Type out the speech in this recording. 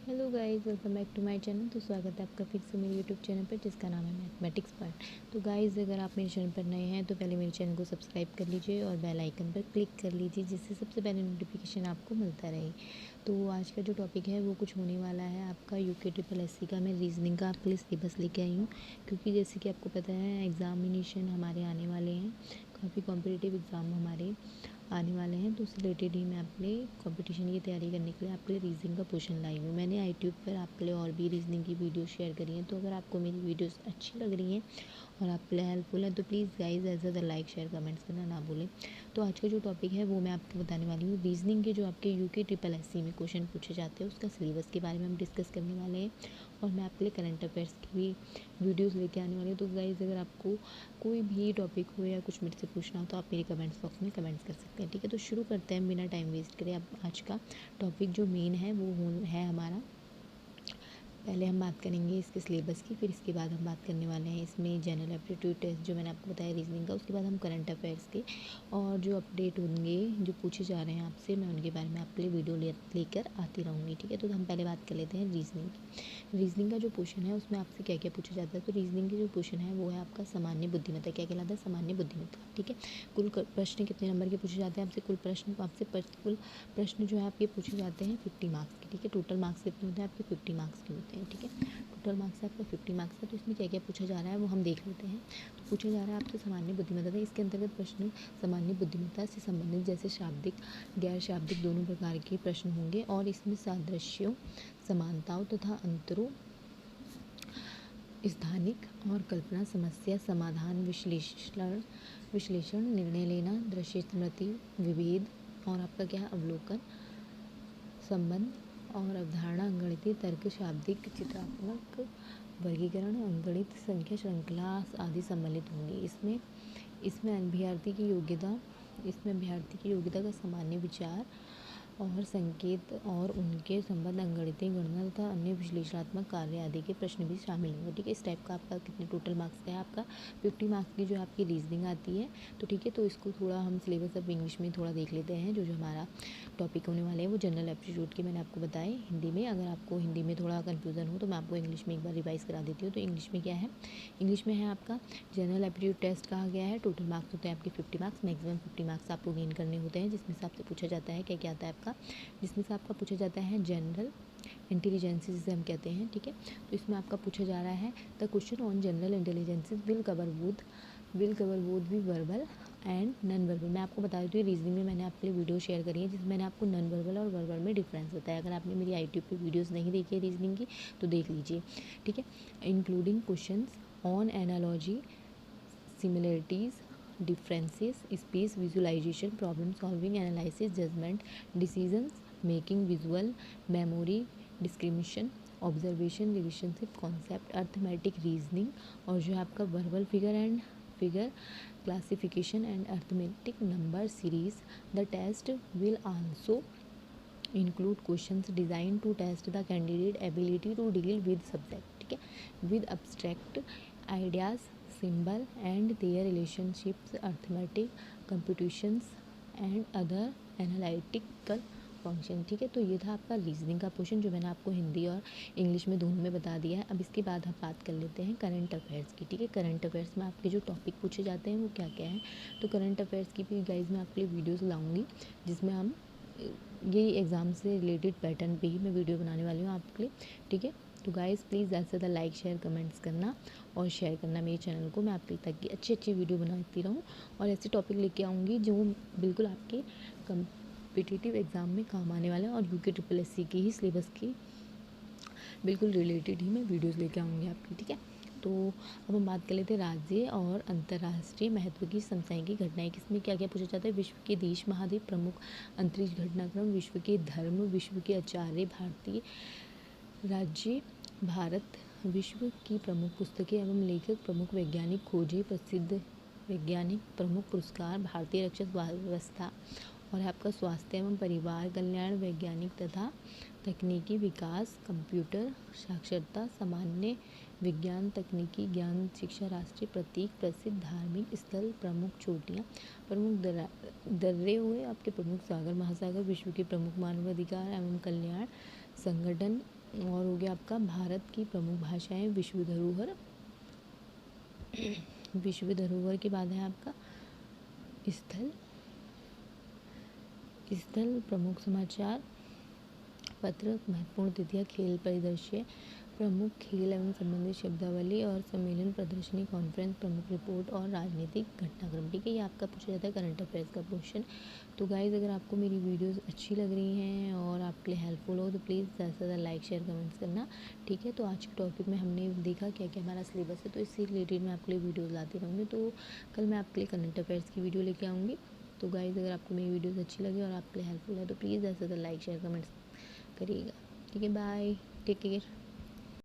Hello guys, welcome back to my channel. तो स्वागत है आपका फिर से मेरे यूट्यूब चैनल पर जिसका नाम है मैथमेटिक्स पार्ट। तो गाइस, अगर आप मेरे चैनल पर नए हैं तो पहले मेरे चैनल को सब्सक्राइब कर लीजिए और बेल आइकन पर क्लिक कर लीजिए, जिससे सबसे पहले नोटिफिकेशन आपको मिलता रहे। तो आज का जो टॉपिक है वो कुछ होने वाला है आपका यूके ट्रिपल एससी का। मैं रीजनिंग का आपके लिए सिलेबस लेके आई हूँ, क्योंकि जैसे कि आपको पता है एग्ज़ामिनेशन हमारे आने वाले हैं, काफ़ी कॉम्पिटिटिव एग्ज़ाम हमारे आने वाले हैं। तो उससे रिलेटेड ही मैं आपके लिए कॉम्पिटिशन की तैयारी करने के लिए आपके लिए रीजनिंग का पोर्शन लाई हूँ। मैंने यूट्यूब पर आपके लिए और भी रीजनिंग की वीडियो शेयर करी हैं। तो अगर आपको मेरी वीडियोस अच्छी लग रही हैं और आपके लिए हेल्पफुल है तो प्लीज़ गाइज ऐसा ज़्यादा लाइक शेयर कमेंट्स करना ना भूलें। तो आज का जो टॉपिक है वो मैं आपको बताने वाली हूँ। रीजनिंग के जो आपके यूके ट्रिपल एससी में क्वेश्चन पूछे जाते हैं उसका सिलेबस के बारे में हम डिस्कस करने वाले हैं, और मैं आपके लिए करंट अफेयर्स की भी वीडियोज़ लेके आने वाली हूँ। तो गाइज, अगर आपको कोई भी टॉपिक हो या कुछ मेरे से पूछना हो तो आप मेरे कमेंट्स बॉक्स में कमेंट्स कर सकते हैं। ठीक है, तो शुरू करते हैं बिना टाइम वेस्ट करे। अब आज का टॉपिक जो मेन है वो है हमारा, पहले हम बात करेंगे इसके सिलेबस की, फिर इसके बाद हम बात करने वाले हैं इसमें जनरल एप्टीट्यूड टेस्ट जो मैंने आपको बताया रीजनिंग का। उसके बाद हम करंट अफेयर्स के और जो अपडेट होंगे जो पूछे जा रहे हैं आपसे, मैं उनके बारे में आपके लिए वीडियो लेकर आती रहूँगी। ठीक है, तो हम पहले बात कर लेते हैं रीजनिंग की। रीजनिंग का जो क्वेश्चन है उसमें आपसे क्या क्या पूछा जाता है। तो रीजनिंग के जो क्वेश्चन है वो है आपका सामान्य बुद्धिमत्ता। क्या कहलाता है? सामान्य बुद्धिमत्ता। ठीक है, कुल प्रश्न कितने नंबर के पूछे जाते हैं आपसे? कुल प्रश्न जो है आपके पूछे जाते हैं 50 मार्क्स के। ठीक है, टोटल मार्क्स कितने होते हैं आपके? 50 मार्क्स के होते हैं। ठीक है, टोटल मार्क्स आपका 50 मार्क्स का। तो इसमें क्या क्या पूछा जा रहा है वो हम देख लेते हैं। तो पूछा जा रहा है आपसे सामान्य बुद्धिमत्ता था। इसके अंतर्गत प्रश्न सामान्य बुद्धिमत्ता से संबंधित जैसे शाब्दिक गैर शाब्दिक दोनों प्रकार के प्रश्न होंगे, और इसमें सादृश्यों, समानताओं तथा अंतरों, स्थानिक और कल्पना, समस्या समाधान, विश्लेषण, निर्णय लेना, दृश्य स्मृति, विभेद, और आपका क्या है अवलोकन, संबंध और अवधारणा, अंगणितीय तर्क, शाब्दिक, चित्रात्मक, वर्गीकरण, अंकगणित, संख्या श्रृंखला आदि सम्मिलित होंगे। इसमें अभ्यर्थी की योग्यता का सामान्य विचार और संकेत और उनके संबंध, अंगणितीय गणना तथा अन्य विश्लेषणात्मक कार्य आदि के प्रश्न भी शामिल होंगे। ठीक है, इस टाइप का आपका कितने टोटल मार्क्स का है? आपका 50 मार्क्स की जो आपकी रीजनिंग आती है। तो ठीक है, तो इसको थोड़ा हम सिलेबस अब इंग्लिश में थोड़ा देख लेते हैं। जो हमारा टॉपिक होने वाले हैं वो जनरल एप्टीट्यूड के मैंने आपको बताए हिंदी में। अगर आपको हिंदी में थोड़ा कन्फ्यूज़न हो तो मैं आपको इंग्लिश में एक बार रिवाइज करा देती हूँ। तो इंग्लिश में क्या है? इंग्लिश में है आपका जनरल एप्टीट्यूड टेस्ट कहा गया है। टोटल मार्क्स होते हैं आपके 50 मार्क्स, मैक्सिमम 50 मार्क्स आपको गेन करने होते हैं, जिसमें से आपसे पूछा जाता है क्या क्या आता है आपका, जिसमें से आपका पूछा जाता है जनरल इंटेलिजेंस जिसे हम कहते हैं। ठीक है, तो इसमें आपका पूछा जा रहा है the question on general intelligence will cover both भी वर्बल एंड नॉन वर्बल। मैं आपको बता देती हूँ रीजनिंग में मैंने आपके लिए वीडियो शेयर करी है जिसमें मैंने आपको नॉन वर्बल और वर्बल में डिफरेंस बताया। अगर आपने मेरी यूट्यूब पे वीडियोस नहीं देखी है रीजनिंग की तो देख लीजिए। ठीक है, including questions on analogy, similarities, differences, space, visualisation, problem solving, analysis, judgement, decisions making, visual, memory, discrimination, observation, relationship, concept, arithmetic, reasoning, और जो है आपका verbal figure classification and arithmetic number series. The test will also include questions designed to test the candidate ability to deal with subject. ठीक है, with abstract ideas, symbol and their relationships, arithmetic, computations and other analytical function. ठीक है, तो ये था आपका reasoning का portion जो मैंने आपको हिंदी और इंग्लिश में दोनों में बता दिया है। अब इसके बाद हम बात कर लेते हैं करंट अफेयर्स की। ठीक है, करंट अफेयर्स में आपके जो टॉपिक पूछे जाते हैं वो क्या क्या है। तो करंट अफेयर्स की भी गाइज मैं आपके लिए वीडियोस लाऊंगी जिसमें हम ये एग्ज़ाम से रिलेटेड पैटर्न पे ही मैं वीडियो बनाने वाली हूँ आपके लिए। ठीक है, तो गाइज़ प्लीज़ ज़्यादा से ज़्यादा लाइक शेयर कमेंट्स करना और शेयर करना मेरे चैनल को। मैं आपके ताकि अच्छी वीडियो बनाती रहूँ और ऐसे टॉपिक लेके आऊँगी जो बिल्कुल आपके कम्पिटिटिव एग्ज़ाम में काम आने वाले हैं, और यूके ट्रिपल एससी की ही सिलेबस की बिल्कुल रिलेटेड ही मैं वीडियोज़ लेके आऊँगी आपकी। ठीक है, तो अब हम बात कर लेते हैं राज्य और अंतर्राष्ट्रीय महत्व की समसामयिक घटनाएं। किसमें क्या क्या पूछा जाता है? विश्व के देश, महाद्वीप, प्रमुख अंतरिक्ष घटनाक्रम, विश्व के धर्म, विश्व के आचार्य, भारतीय राज्य, भारत, विश्व की प्रमुख पुस्तकें एवं लेखक, प्रमुख वैज्ञानिक खोजें, प्रसिद्ध वैज्ञानिक, प्रमुख पुरस्कार, भारतीय रक्षा व्यवस्था, और आपका स्वास्थ्य एवं परिवार कल्याण, वैज्ञानिक तथा तकनीकी विकास, कंप्यूटर साक्षरता, सामान्य विज्ञान, तकनीकी ज्ञान, शिक्षा, राष्ट्रीय प्रतीक, प्रसिद्ध धार्मिक स्थल, प्रमुख चोटियाँ, प्रमुख दर्रे हुए आपके, प्रमुख सागर महासागर, विश्व के प्रमुख मानवाधिकार एवं कल्याण संगठन, और हो गया आपका भारत की प्रमुख भाषाएं, विश्व धरोहर। विश्व धरोहर के बाद है आपका स्थल, स्थल प्रमुख समाचार पत्र, महत्वपूर्ण तिथियां, खेल परिदृश्य, प्रमुख खेल एवं संबंधित शब्दावली और सम्मेलन, प्रदर्शनी, कॉन्फ्रेंस, प्रमुख रिपोर्ट और राजनीतिक घटनाक्रम। ठीक है, ये आपका पूछा जाता है करंट अफेयर्स का क्वेश्चन। तो गाइज अगर आपको मेरी वीडियोस अच्छी लग रही हैं और आपके लिए हेल्पफुल हो तो प्लीज़ ज़्यादा से ज़्यादा लाइक शेयर कमेंट्स करना। ठीक है, तो आज के टॉपिक में हमने देखा क्या क्या हमारा सिलेबस है, तो इससे रिलेटेड मैं आपके लिए वीडियोज़ लाती रहूँगी। तो कल मैं आपके लिए करंट अफेयर्स की वीडियो लेके आऊँगी। तो गाइज अगर आपको मेरी वीडियोज़ अच्छी लगी और आपके लिए हेल्पफुल है तो प्लीज़ ज़्यादा से ज़्यादा लाइक शेयर कमेंट्स करिएगा। ठीक है, बाय, टेक केयर।